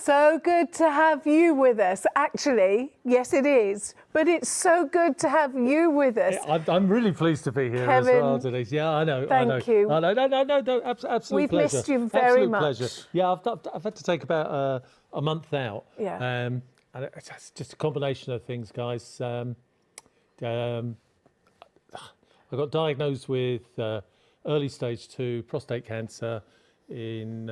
so good to have you with us. Actually, yes, it is. But it's so good to have you with us. I'm really pleased to be here Kevin, as well, Denise. Yeah, I know. Thank you. No, absolute We've pleasure. missed you very absolute much. Pleasure. Yeah, I've had to take about a month out. Yeah. And it's just a combination of things, guys. I got diagnosed with early stage 2 prostate cancer in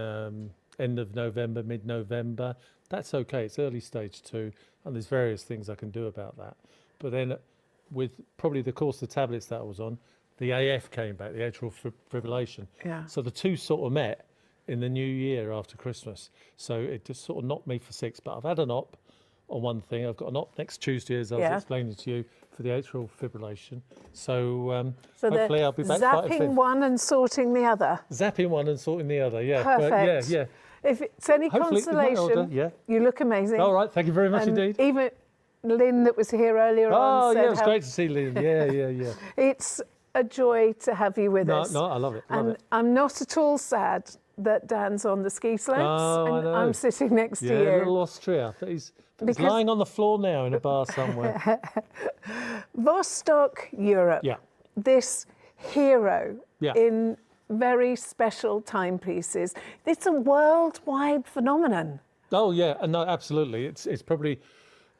end of November, mid-November. That's okay, it's early stage 2, and there's various things I can do about that. But then with probably the course of tablets that I was on, the AF came back, the atrial fibrillation. Yeah. So the two sort of met in the new year after Christmas. So it just sort of knocked me for 6, but I've had an op on one thing. I've got an op next Tuesday, as I was explaining to you, for the atrial fibrillation. So, hopefully I'll be back. Zapping one and sorting the other. Zapping one and sorting the other, yeah. Perfect. Yeah. If it's any Hopefully, consolation, you look amazing. All right, thank you very much indeed. Even Lynn that was here earlier on said yeah, it's great to see Lynn. Yeah. It's a joy to have you with us. No, I love it. I'm not at all sad that Dan's on the ski slopes and I'm sitting next to you. Yeah, little Austria. He's lying on the floor now in a bar somewhere. Vostok-Europe. Yeah. This hero in very special timepieces. It's a worldwide phenomenon. Oh yeah, no, absolutely. It's probably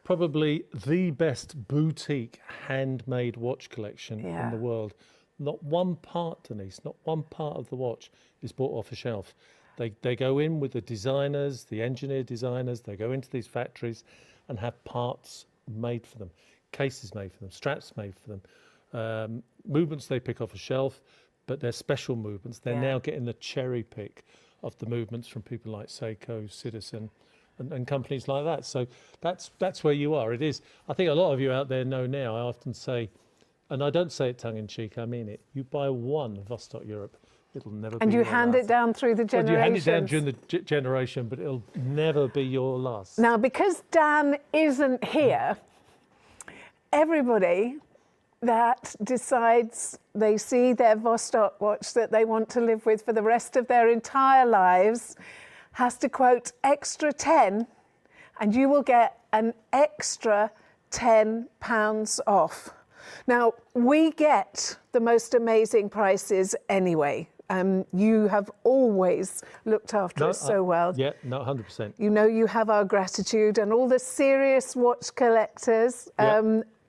the best boutique handmade watch collection in the world. Not one part, Denise, not one part of the watch is bought off a shelf. They go in with the designers, the engineer designers, they go into these factories and have parts made for them, cases made for them, straps made for them, movements they pick off a shelf, but they're special movements. They're now getting the cherry pick of the movements from people like Seiko, Citizen, and companies like that. So that's where you are. It is. I think a lot of you out there know now. I often say, and I don't say it tongue in cheek, I mean it. You buy one Vostok-Europe, it'll never be your last. And you hand it down through the generations. Well, you hand it down during the generation, but it'll never be your last. Now, because Dan isn't here, everybody that decides they see their Vostok watch that they want to live with for the rest of their entire lives has to quote extra 10, and you will get an extra £10 off. Now, we get the most amazing prices anyway. You have always looked after us so well. Yeah, no, 100%. You know you have our gratitude, and all the serious watch collectors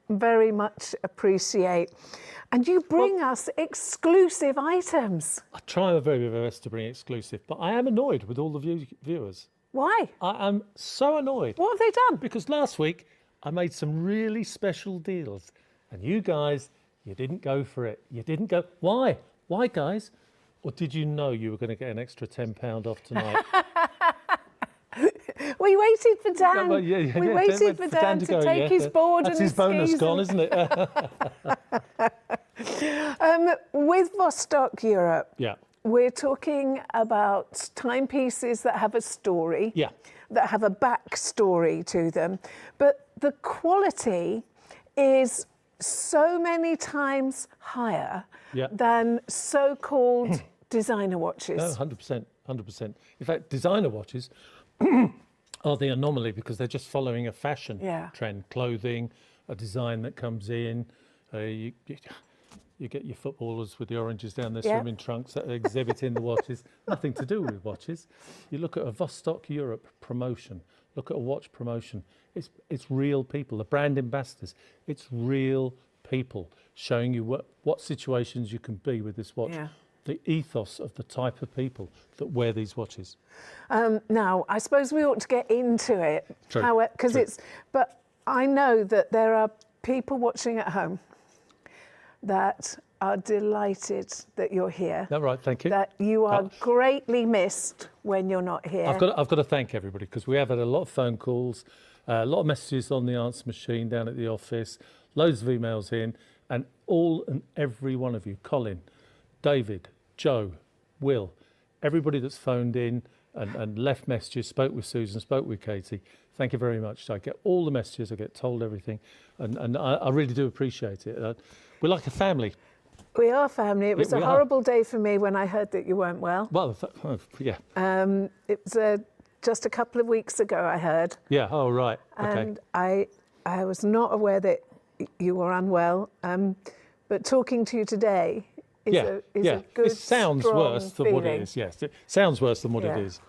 very much appreciate. And you bring us exclusive items. I try my very best to bring exclusive, but I am annoyed with all the viewers. Why? I am so annoyed. What have they done? Because last week I made some really special deals, and you guys, you didn't go for it. You didn't go. Why? Why, guys? Or did you know you were going to get an extra £10 off tonight? We waited for Dan. We waited for Dan to go, take his board That's and his bonus gone, isn't it? With Vostok-Europe, Yeah. we're talking about timepieces that have a story, that have a backstory to them, but the quality is so many times higher than so-called designer watches. No, 100%, 100%. In fact, designer watches are the anomaly because they're just following a fashion trend, clothing, a design that comes in. You get your footballers with the oranges down their swimming trunks that exhibit in the watches. Nothing to do with watches. You look at a Vostok-Europe promotion, look at a watch promotion. It's real people, the brand ambassadors. It's real people showing you what situations you can be with this watch. Yeah. The ethos of the type of people that wear these watches. Now, I suppose we ought to get into it. True. But I know that there are people watching at home that are delighted that you're here. That's right, thank you. That you are greatly missed when you're not here. I've got to thank everybody because we have had a lot of phone calls, a lot of messages on the answer machine down at the office, loads of emails in, and all and every one of you, Colin, David, Joe, Will, everybody that's phoned in and left messages, spoke with Susan, spoke with Katie, thank you very much. I get all the messages, I get told everything, and I really do appreciate it. We're like a family. We are family. It was a horrible day for me when I heard that you weren't well. Well, yeah. It was a just a couple of weeks ago, I heard. Yeah. Oh, right. Okay. And I was not aware that you were unwell. But talking to you today is a good, it sounds worse than what it is. Yes, it sounds worse than what it is.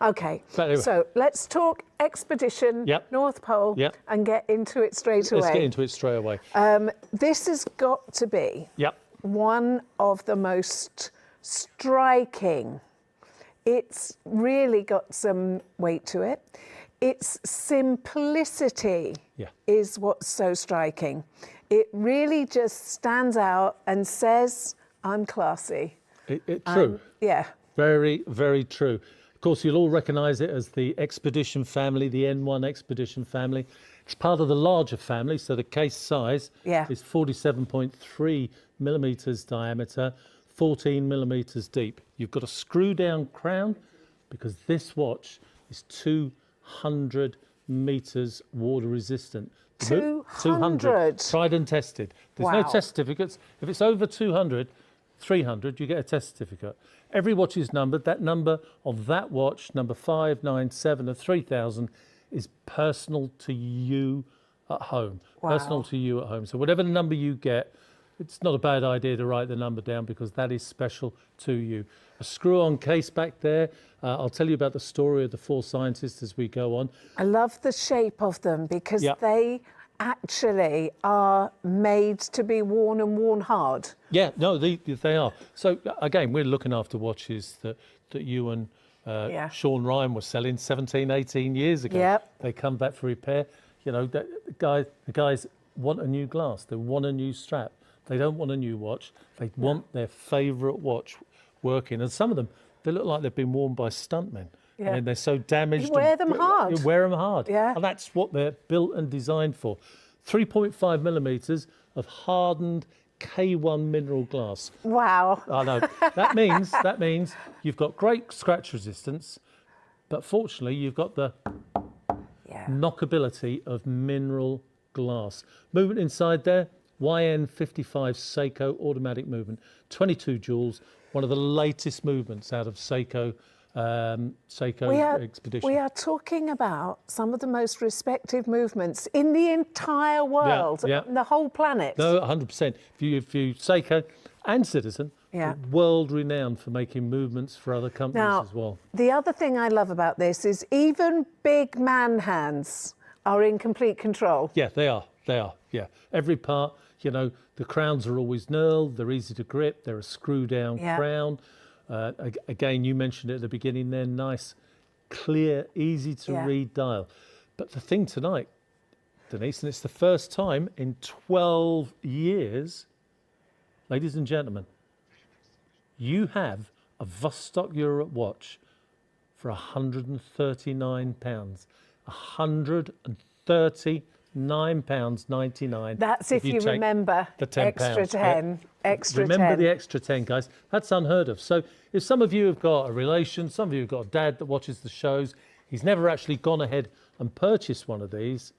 Okay, Anyway. so let's talk expedition, North Pole, and get into it straight away. Let's get into it straight away. This has got to be one of the most striking. It's really got some weight to it. Its simplicity is what's so striking. It really just stands out and says, I'm classy. True. Yeah. Very, very true. Of course, you'll all recognise it as the Expedition family, the N1 Expedition family. It's part of the larger family, so the case size is 47.3 millimetres diameter, 14 millimetres deep. You've got a screw-down crown because this watch is 200 metres water resistant. 200. Tried and tested. There's no test certificates. If it's over 200, 300, you get a test certificate. Every watch is numbered. That number of that watch, number 597 of 3000, is personal to you at home. Personal to you at home. So whatever the number you get, it's not a bad idea to write the number down because that is special to you. A screw-on case back there. I'll tell you about the story of the 4 scientists as we go on. I love the shape of them because they actually are made to be worn and worn hard. Yeah, no, they are. So again, we're looking after watches that you and Sean Ryan were selling 17, 18 years ago. Yep. They come back for repair. You know, the guys want a new glass. They want a new strap. They don't want a new watch. They want their favourite watch working. And some of them, they look like they've been worn by stuntmen. Yeah. I mean, they're so damaged. You wear them hard. You wear them hard. Yeah. And that's what they're built and designed for. 3.5 millimetres of hardened K1 mineral glass. Wow. I know. That means you've got great scratch resistance, but fortunately you've got the knockability of mineral glass. Movement inside there, YN55 Seiko automatic movement, 22 joules, one of the latest movements out of Seiko Expedition. We are talking about some of the most respected movements in the entire world, the whole planet. No, 100%. If you Seiko and Citizen, world renowned for making movements for other companies as well. The other thing I love about this is even big man hands are in complete control. Yeah, they are. Yeah, every part. You know, the crowns are always knurled. They're easy to grip. They're a screw-down crown. Again, you mentioned it at the beginning there, nice, clear, easy to read dial. But the thing tonight, Denise, and it's the first time in 12 years, ladies and gentlemen, you have a Vostok-Europe watch for £139. £139.99. That's if you remember the £10. Extra 10. Extra Remember 10. the extra 10, guys. That's unheard of. So if some of you have got a relation, some of you have got a dad that watches the shows, he's never actually gone ahead and purchased one of these,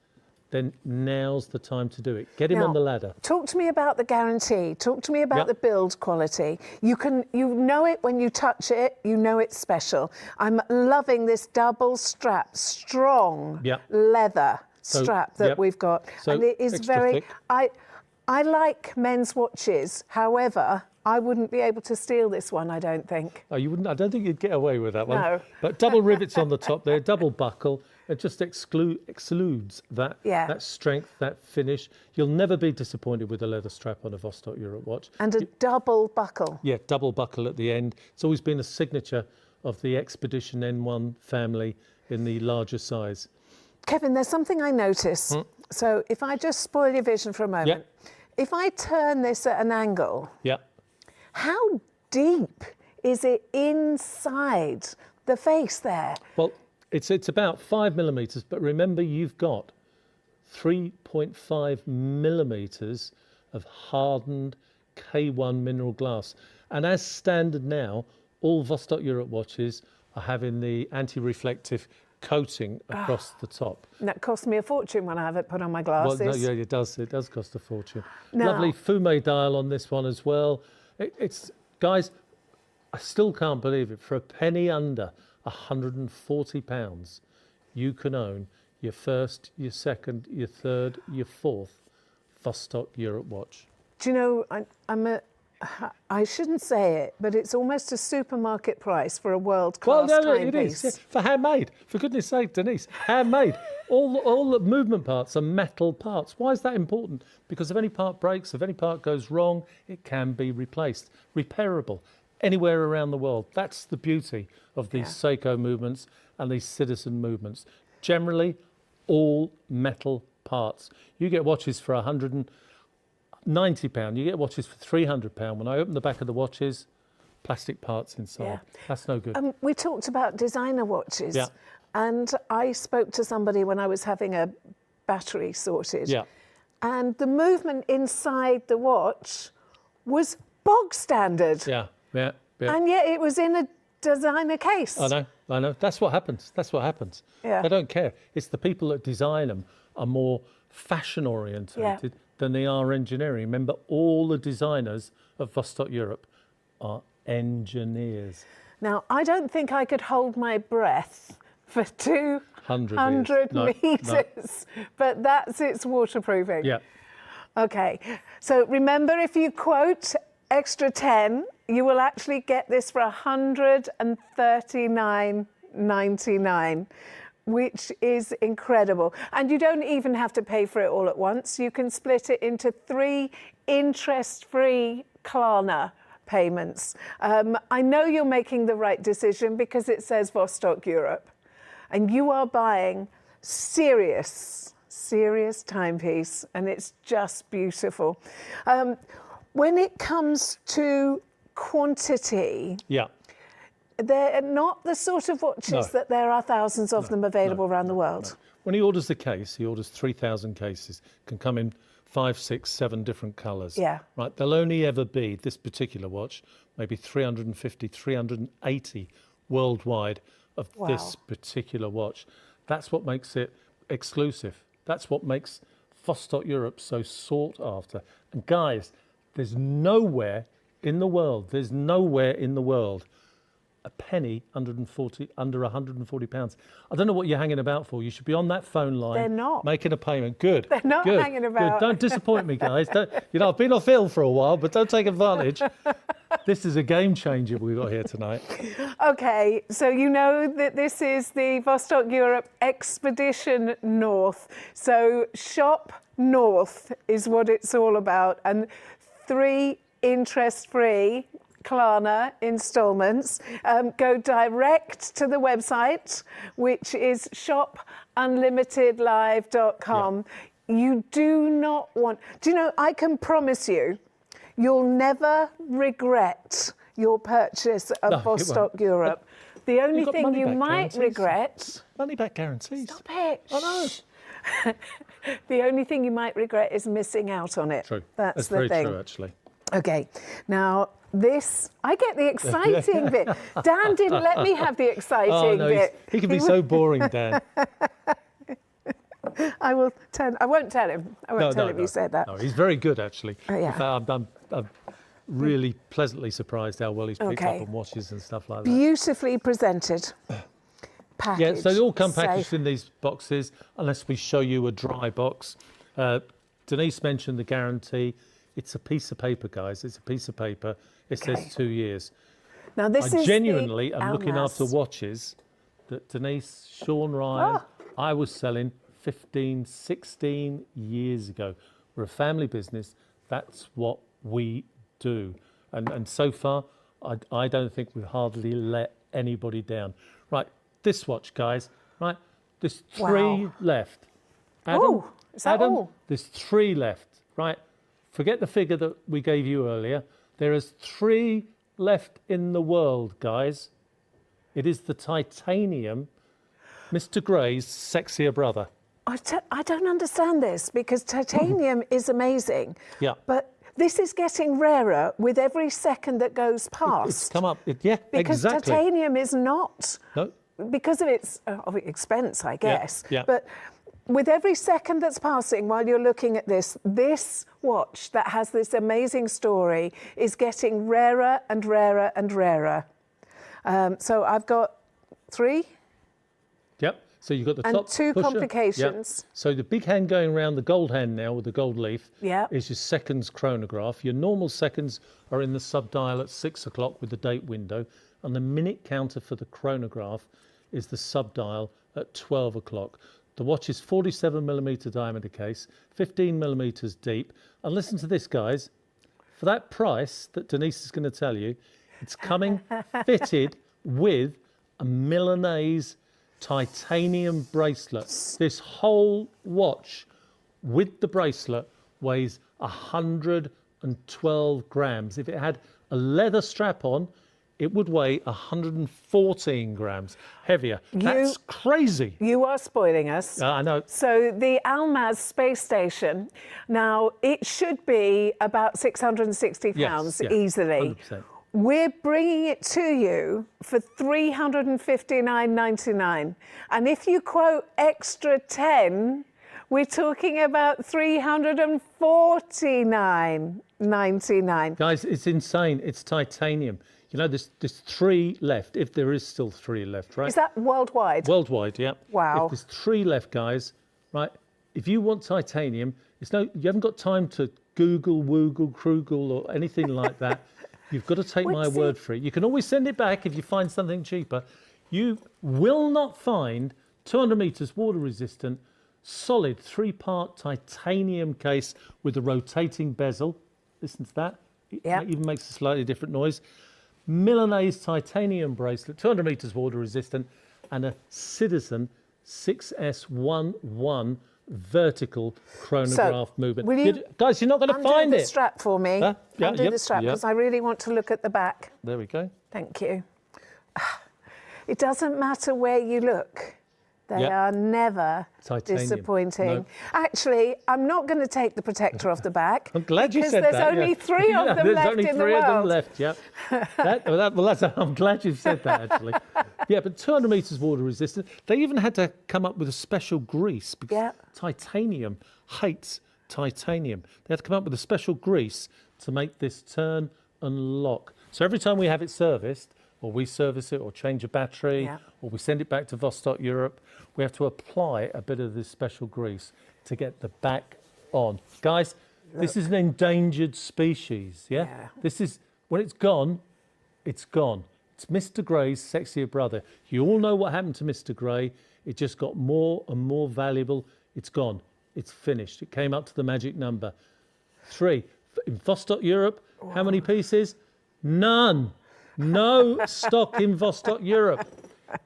then now's the time to do it. Get him on the ladder. Talk to me about the guarantee. Talk to me about the build quality. You know it when you touch it. You know it's special. I'm loving this double strap, strong leather strap that we've got, and it is very thick. I like men's watches. However, I wouldn't be able to steal this one, I don't think. Oh, you wouldn't? I don't think you'd get away with that one. No. But double rivets on the top there, double buckle. It just excludes that strength, that finish. You'll never be disappointed with a leather strap on a Vostok-Europe watch. And a double buckle. Yeah, double buckle at the end. It's always been a signature of the Expedition N1 family in the larger size. Kevin, there's something I notice. So if I just spoil your vision for a moment, if I turn this at an angle, how deep is it inside the face there? Well, it's about 5 millimetres, but remember you've got 3.5 millimetres of hardened K1 mineral glass. And as standard now, all Vostok-Europe watches are having the anti-reflective coating across the top. And that cost me a fortune when I have it put on my glasses. Well, no, yeah, it does cost a fortune. Lovely Fume dial on this one as well. It's guys, I still can't believe it. For a penny under £140, you can own your first, your second, your third, your fourth Vostok-Europe watch. Do you know, I shouldn't say it, but it's almost a supermarket price for a world-class timepiece. It is, yeah. For handmade. For goodness sake, Denise, handmade. All the movement parts are metal parts. Why is that important? Because if any part breaks, if any part goes wrong, it can be replaced. Repairable anywhere around the world. That's the beauty of these Seiko movements and these citizen movements. Generally, all metal parts. You get watches for £190. You get watches for £300. When I open the back of the watches, plastic parts inside. Yeah. That's no good. We talked about designer watches. Yeah. And I spoke to somebody when I was having a battery sorted. Yeah. And the movement inside the watch was bog standard. Yeah. And yet it was in a designer case. I know. That's what happens. Yeah. They don't care. It's the people that design them are more fashion orientated than they are engineering. Remember, all the designers of Vostok-Europe are engineers. Now, I don't think I could hold my breath for 200 metres, but that's its waterproofing. Yeah. Okay, so remember, if you quote extra 10, you will actually get this for £139.99, which is incredible. And you don't even have to pay for it all at once. You can split it into 3 interest-free Klarna payments. I know you're making the right decision because it says Vostok-Europe, and you are buying serious timepiece, and it's just beautiful. When it comes to quantity, they're not the sort of watches that there are thousands of them available around the world. When he orders the case, he orders 3,000 cases. Can come in 5, 6, 7 different colours. Yeah. Right. There'll only ever be this particular watch, maybe 350, 380 worldwide of this particular watch. That's what makes it exclusive. That's what makes Vostok-Europe so sought after. And guys, there's nowhere in the world a penny under £140. I don't know what you're hanging about for. You should be on that phone line. They're not. Making a payment. Good. They're not hanging about. Good. Don't disappoint me, guys. I've been off ill for a while, but don't take advantage. This is a game changer we've got here tonight. Okay, so you know that this is the Vostok-Europe Expedition North. So shop North is what it's all about. And 3 interest-free Klarna instalments. Go direct to the website, which is shopunlimitedlive.com. You do not want... Do you know, I can promise you'll never regret your purchase of Vostok-Europe. The only thing you might regret... Money-back guarantees. Stop it. I know. The only thing you might regret is missing out on it. True. That's the very thing. true, actually. Okay, now this, I get the exciting bit. Dan didn't let me have the exciting bit. He can be so boring, Dan. I won't tell him. I won't tell him you said that. No, he's very good, actually. Yeah. In fact, I'm really pleasantly surprised how well he's picked up on watches and stuff like that. Beautifully presented. Packaged. Yeah, so they all come packaged in these boxes, unless we show you a dry box. Denise mentioned the guarantee. It's a piece of paper, guys. It's a piece of paper. It says 2 years. Now this I is genuinely am looking Almas. after watches that Denise, Sean Ryan, I was selling 15, 16 years ago. We're a family business. That's what we do. And so far, I don't think we've hardly let anybody down. Right, this watch, guys, right? There's 3 left. Adam, is that all? There's 3 left, right? Forget the figure that we gave you earlier. There is 3 left in the world, guys. It is the titanium, Mr. Gray's sexier brother. I don't understand this because titanium is amazing. Yeah. But this is getting rarer with every second that goes past. It's come up. Because exactly. titanium is not. No. Because of its expense, I guess. Yeah. But with every second that's passing while you're looking at this watch that has this amazing story is getting rarer and rarer and rarer. So I've got 3. Yep. So you've got the And top 2 pusher. complications. Yep. So the big hand going around, the gold hand now with the gold leaf, Yep. is your seconds chronograph. Your normal seconds are in the sub-dial at 6 o'clock with the date window, and the minute counter for the chronograph is the sub-dial at 12 o'clock. The watch is 47mm diameter case, 15mm deep. And listen to this, guys. For that price that Denise is going to tell you, it's coming fitted with a Milanese titanium bracelet. This whole watch with the bracelet weighs 112 grams. If it had a leather strap on, it would weigh 114 grams heavier. That's crazy. You are spoiling us. I know. So the Almaz space station, now it should be about 660 pounds easily. 100%. We're bringing it to you for $359.99. And if you quote extra 10, we're talking about $349.99. Guys, it's insane. It's titanium. You know, there's 3 left, if there is still 3 left, right? Is that worldwide? Worldwide, yeah. Wow. If there's 3 left, guys, right? If you want titanium, you haven't got time to Google, Woogle, Krugel, or anything like that. You've got to take my word for it. You can always send it back if you find something cheaper. You will not find 200 meters water resistant, solid 3-part titanium case with a rotating bezel. Listen to that. It even makes a slightly different noise. Milanese titanium bracelet, 200 meters water resistant, and a Citizen 6S11 vertical chronograph movement. Guys, you're not going to find Undo it. the strap for me. Undo the strap, because I really want to look at the back. There we go. Thank you. It doesn't matter where you look. They are never disappointing. No. Actually, I'm not going to take the protector off the back. I'm glad you said that. Because there's only 3 of them left in the world. There's only 3 of them left, yeah. I'm glad you said that, actually. Yeah, but 200 meters water resistant. They even had to come up with a special grease because titanium hates titanium. They had to come up with a special grease to make this turn and lock. So every time we have it serviced, or we service it, or change a battery, or we send it back to Vostok-Europe, we have to apply a bit of this special grease to get the back on. Guys, this is an endangered species, This is, when it's gone, it's gone. It's Mr. Gray's sexier brother. You all know what happened to Mr. Gray. It just got more and more valuable. It's gone. It's finished. It came up to the magic number 3. In Vostok-Europe, how many pieces? None. No stock in Vostok-Europe.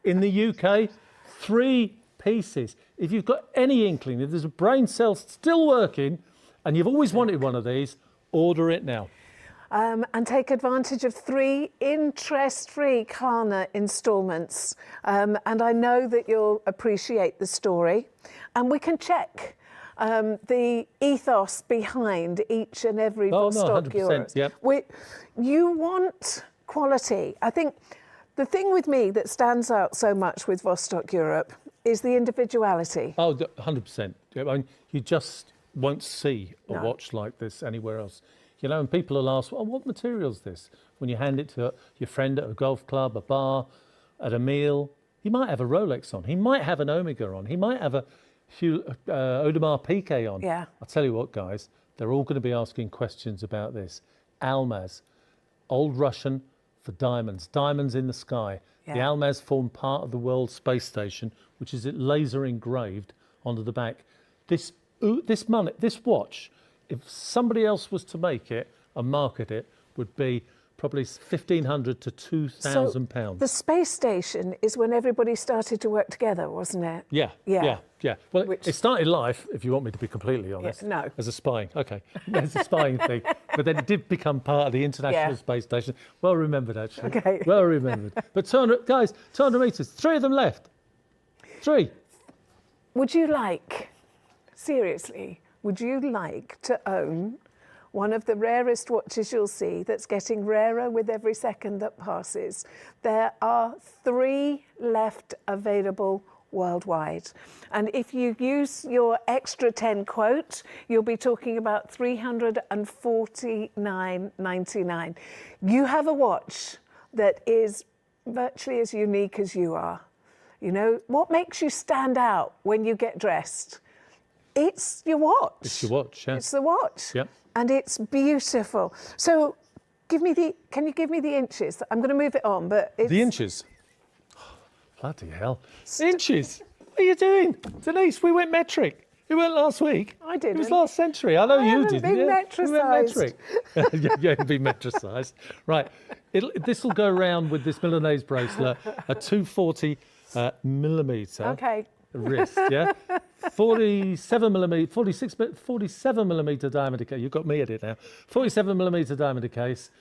In the UK, 3 pieces. If you've got any inkling, if there's a brain cell still working and you've always wanted one of these, order it now. And take advantage of 3 interest-free Klarna instalments. And I know that you'll appreciate the story. And we can check the ethos behind each and every Vostok-Europe. You want quality. I think the thing with me that stands out so much with Vostok-Europe is the individuality. Oh, 100%. I mean, you just won't see a watch like this anywhere else. You know, and people will ask, well, what material is this? When you hand it to your friend at a golf club, a bar, at a meal, he might have a Rolex on. He might have an Omega on. He might have a Audemars Piguet on. Yeah. I'll tell you what, guys, they're all going to be asking questions about this. Almaz, old Russian for diamonds, diamonds in the sky. The Almaz form part of the World Space Station, which is laser engraved onto the back. This watch, if somebody else was to make it and market it, would be probably £1,500 to £2,000. The space station is when everybody started to work together, wasn't it? Yeah. Well, it started life, if you want me to be completely honest, as a spying. Okay, as a spying thing. But then it did become part of the International Space Station. Well remembered, actually. Okay. Well remembered. But 200 meters, 3 of them left. 3. Would you like, seriously, would you like to own one of the rarest watches you'll see that's getting rarer with every second that passes? There are 3 left available worldwide. And if you use your extra 10 quote, you'll be talking about $349.99. You have a watch that is virtually as unique as you are. You know, what makes you stand out when you get dressed? It's your watch. It's your watch, yeah. It's the watch. Yep. And it's beautiful. So can you give me the inches? I'm going to move it on, but it's... The inches? Oh, bloody hell. Inches? What are you doing? Denise, we went metric. We went last week. I didn't. It was last century. I know you did. Been metricised. We went metric. Yeah, it'll be metricised. Right. This will go around with this Milanese bracelet, a 240 millimetre Okay. wrist, yeah? 47 millimetre diameter case. You've got me at it now. 47 millimetre diameter case,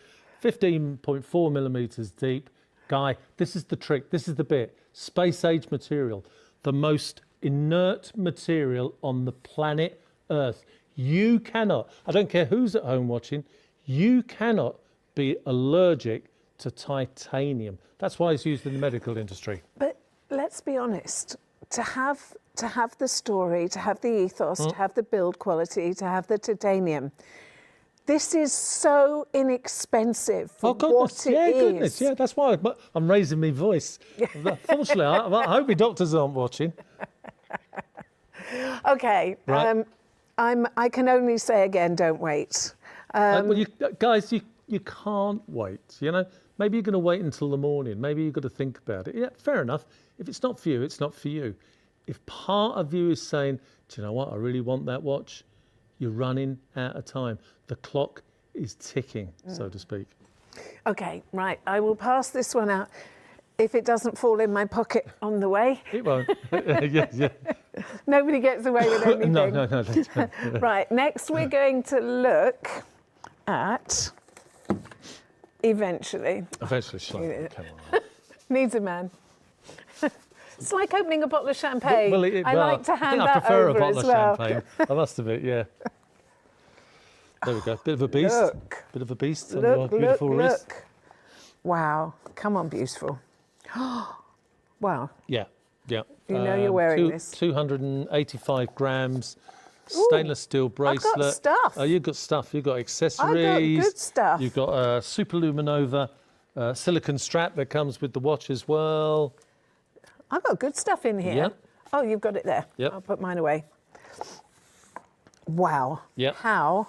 15.4 millimetres deep. Guy, this is the trick. This is the bit. Space age material. The most inert material on the planet Earth. You cannot, I don't care who's at home watching, you cannot be allergic to titanium. That's why it's used in the medical industry. But let's be honest, to have the story, to have the ethos, to have the build quality, to have the titanium, this is so inexpensive for what it is. Goodness, yeah, that's why I'm raising my voice. Fortunately, I hope my doctors aren't watching. Okay, right. I can only say again, don't wait. Well, guys, you can't wait, you know. Maybe you're going to wait until the morning. Maybe you've got to think about it. Yeah, fair enough. If it's not for you, it's not for you. If part of you is saying, do you know what, I really want that watch, you're running out of time. The clock is ticking, so to speak. Okay, right. I will pass this one out if it doesn't fall in my pocket on the way. It won't. Yeah. Nobody gets away with anything. No. Right, next we're going to look at eventually. Come on. Needs a man. It's like opening a bottle of champagne. I like to hand I that prefer over a bottle as of well. champagne. I must admit, yeah. There we go. Bit of a beast. Look. Bit of a beast on your beautiful wrist. Look. Wow. Come on, beautiful. Wow. Yeah. You know you're wearing this. 285 grams. Stainless steel bracelet. I've got stuff. Oh, you've got stuff. You've got accessories. I've got good stuff. You've got a Superluminova silicone strap that comes with the watch as well. I've got good stuff in here. Yep. Oh, you've got it there. Yep. I'll put mine away. Wow. Yep. How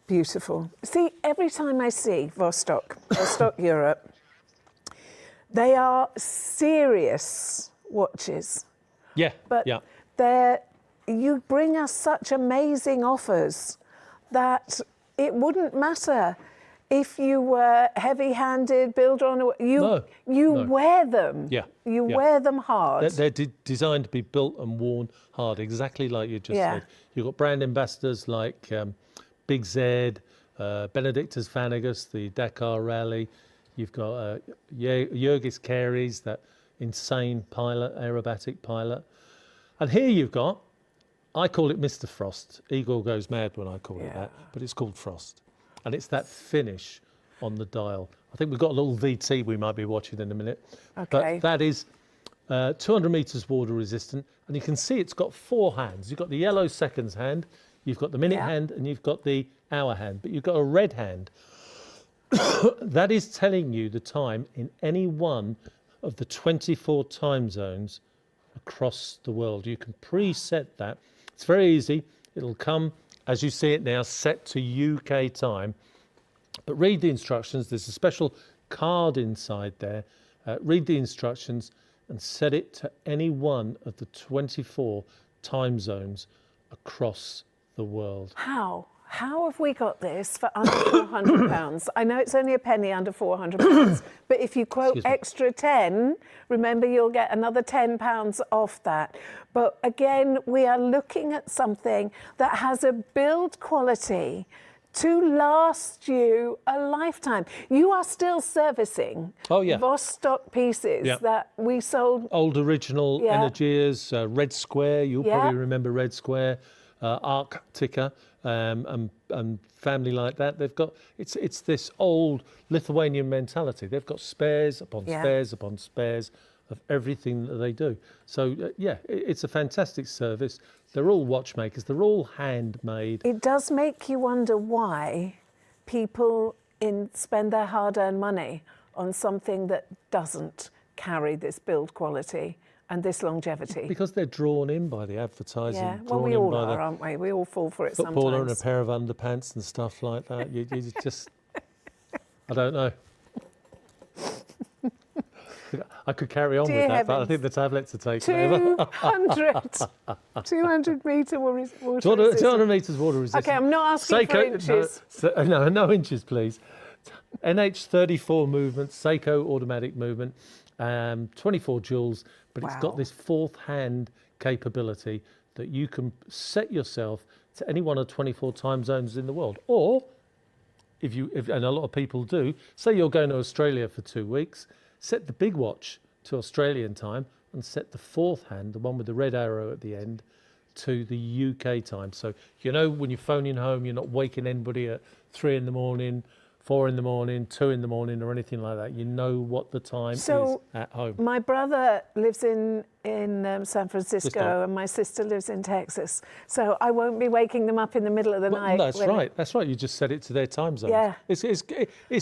beautiful. See, every time I see Vostok-Europe, they are serious watches. Yeah. But you bring us such amazing offers that it wouldn't matter if you were heavy-handed, builder on you wear them. Yeah. You wear them hard. They're designed to be built and worn hard, exactly like you just said. You've got brand ambassadors like Big Z, Benedictus Vanagus, the Dakar Rally. You've got Jurgis Caries, that insane pilot, aerobatic pilot. And here you've got, I call it Mr. Frost. Igor goes mad when I call it that, but it's called Frost. And it's that finish on the dial. I think we've got a little VT we might be watching in a minute. Okay. But that is 200 metres water resistant. And you can see it's got 4 hands. You've got the yellow seconds hand, you've got the minute hand, and you've got the hour hand. But you've got a red hand. That is telling you the time in any one of the 24 time zones across the world. You can preset that. It's very easy. It'll come, as you see it now, set to UK time. But read the instructions. There's a special card inside there. Read the instructions and set it to any one of the 24 time zones across the world. How? How have we got this for under £400? I know it's only a penny under £400, but if you quote extra 10, remember you'll get another £10 off that. But again, we are looking at something that has a build quality to last you a lifetime. You are still servicing Vostok pieces that we sold. Old original Energias, Red Square, you'll probably remember Red Square, Arctica. And family like that, they've got it's this old Lithuanian mentality. They've got spares upon spares upon spares of everything that they do. So it's a fantastic service. They're all watchmakers. They're all handmade. It does make you wonder why people spend their hard-earned money on something that doesn't carry this build quality and this longevity. Because they're drawn in by the advertising. Yeah, well, we all are, aren't we? We all fall for it sometimes. Footballer in a pair of underpants and stuff like that. You just, I don't know. I could carry on with that, but I think the tablets are taking over. 200 metre water resistance. 200 metres water resistance. Okay, I'm not asking for inches. No inches, please. NH34 movement, Seiko automatic movement, 24 joules, but it's got this fourth hand capability that you can set yourself to any one of 24 time zones in the world. Or, if and a lot of people do, say you're going to Australia for 2 weeks, set the big watch to Australian time and set the fourth hand, the one with the red arrow at the end, to the UK time. So, when you're phoning home, you're not waking anybody at 3 in the morning, 4 in the morning, 2 in the morning or anything like that. You know what the time is at home. My brother lives in San Francisco and my sister lives in Texas. So I won't be waking them up in the middle of the night. That's right. That's right. You just set it to their time zone. Yeah. It's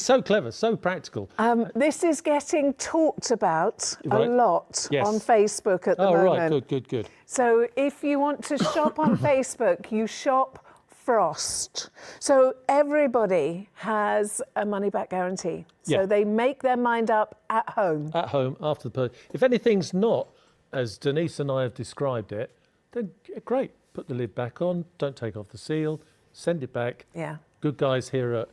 so clever, so practical. This is getting talked about a lot on Facebook at the moment. Oh, right. Good. So if you want to shop on Facebook, you shop Frost. So everybody has a money back guarantee. So they make their mind up at home. At home, after the purchase. If anything's not, as Denise and I have described it, then great. Put the lid back on, don't take off the seal, send it back. Yeah. Good guys here at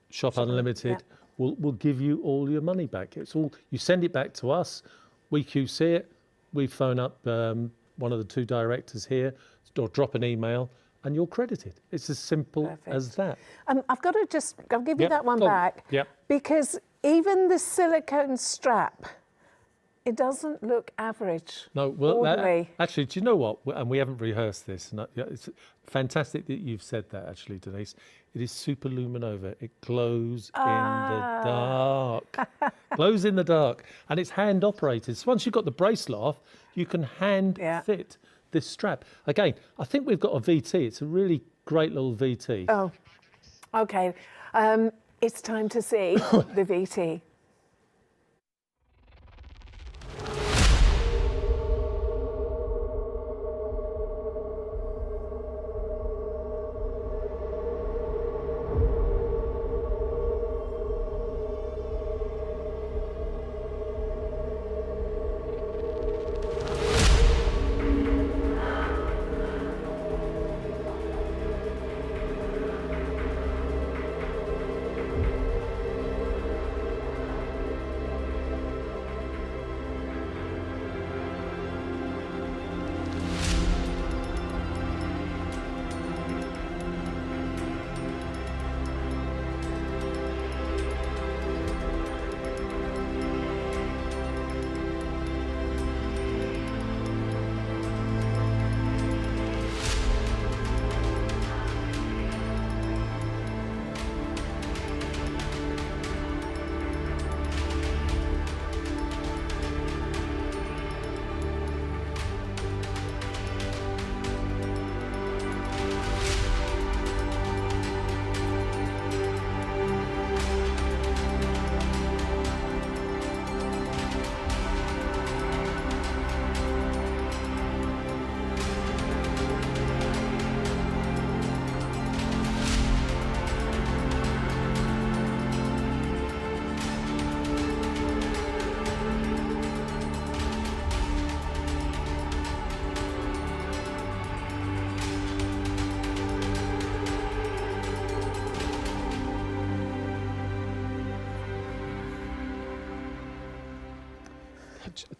Shop Unlimited will give you all your money back. It's all, you send it back to us, we QC it, we phone up one of the 2 directors here, or drop an email, and you're credited. It's as simple as that. I'll give you that one back. Yep. Because even the silicone strap, it doesn't look average. No, well, actually, do you know what? And we haven't rehearsed this. And it's fantastic that you've said that, actually, Denise. It is super luminova. It glows in the dark. Glows in the dark. And it's hand operated. So once you've got the bracelet off, you can hand fit this strap. Again, I think we've got a VT. It's a really great little VT. Oh, okay. It's time to see the VT.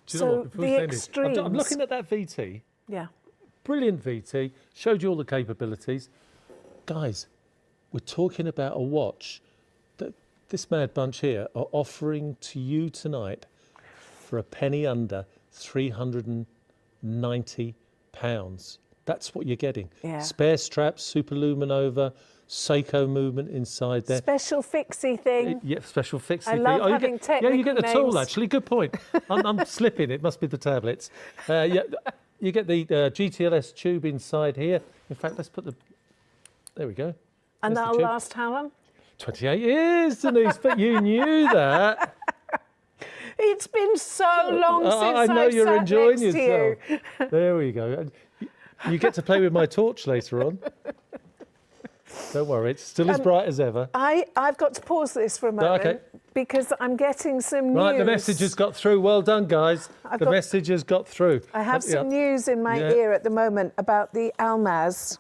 Do you know what? The extremes. I'm looking at that VT. Yeah. Brilliant VT. Showed you all the capabilities. Guys, we're talking about a watch that this mad bunch here are offering to you tonight for a penny under £390. That's what you're getting. Yeah. Spare straps, super luminova, Seiko movement inside there. Special fixie thing. Yeah, special fixie thing. I love having technical Yeah, you get the tool, names. actually. Good point. I'm slipping. It must be the tablets. Yeah, you get the GTLS tube inside here. In fact, let's put the... There we go. And There's the that'll tube. last how long? 28 years, Denise, but you knew that. It's been so long since I know I've you're sat enjoying next yourself. to you. There we go. You get to play with my torch later on. Don't worry, it's still as bright as ever. I've got to pause this for a moment Okay. because I'm getting some news. Right, the message has got through. Well done, guys. The message has got through. I have some news in my ear at the moment about the Almaz.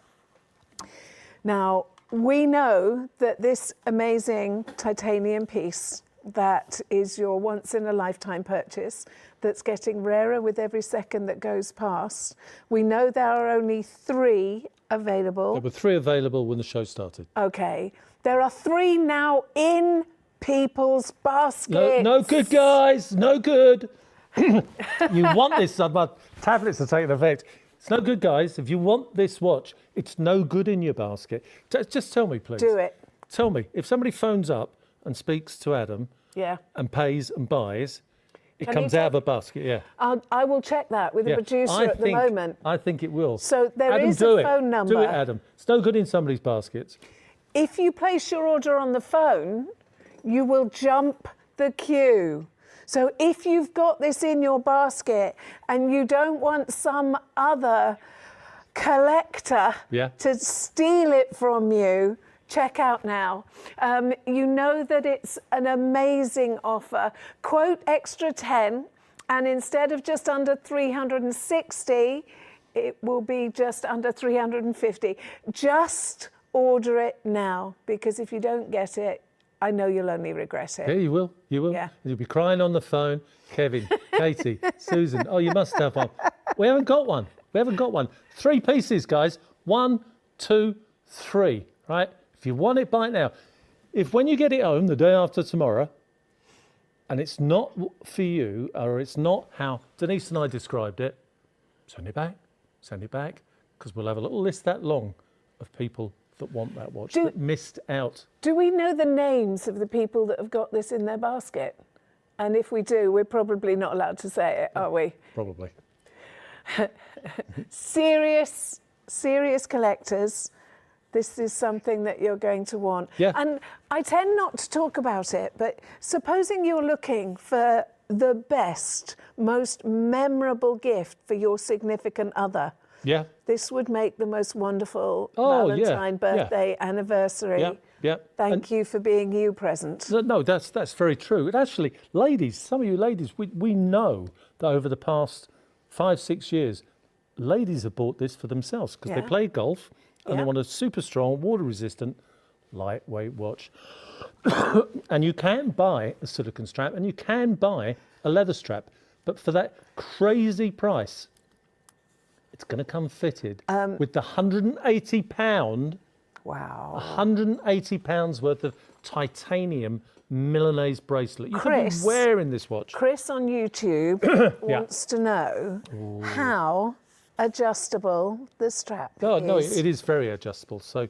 Now, we know that this amazing titanium piece that is your once-in-a-lifetime purchase, that's getting rarer with every second that goes past. We know there are only 3 available. There were 3 available when the show started. Okay. There are 3 now in people's baskets. No good, guys. No good. You want this. My tablets are taking effect. It's no good, guys. If you want this watch, it's no good in your basket. Just tell me, please. Do it. Tell me. If somebody phones up and speaks to Adam and pays and buys, it comes out of a basket, I will check that with the producer at the moment. I think it will. So there Adam, is a phone number. Do it, Adam. It's no good in somebody's baskets. If you place your order on the phone, you will jump the queue. So if you've got this in your basket and you don't want some other collector to steal it from you, check out now. You know that it's an amazing offer. Quote extra 10, and instead of just under 360, it will be just under 350. Just order it now, because if you don't get it, I know you'll only regret it. Yeah, you will. You will. Yeah. You'll be crying on the phone. Kevin, Katie, Susan. Oh, you must have one. We haven't got one. We haven't got one. 3 pieces, guys. 1, 2, 3. Right? If you want it, buy it now. If when you get it home the day after tomorrow, and it's not for you, or it's not how Denise and I described it, send it back. Send it back, because we'll have a little list that long of people that want that watch, that missed out. Do we know the names of the people that have got this in their basket? And if we do, we're probably not allowed to say it, are we? Probably. Serious collectors, this is something that you're going to want. Yeah. And I tend not to talk about it, but supposing you're looking for the best, most memorable gift for your significant other. Yeah. This would make the most wonderful Valentine birthday anniversary. Yeah. Thank you for being you present. No, that's very true. And actually, ladies, some of you ladies, we know that over the past 5-6 years, ladies have bought this for themselves because they play golf and they want a super strong, water resistant, lightweight watch. And you can buy a silicone strap and you can buy a leather strap, but for that crazy price, it's going to come fitted with the £180. Wow. £180 worth of titanium Milanese bracelet. You could be wearing this watch. Chris on YouTube wants to know how adjustable the strap is. Oh, no, it is very adjustable. So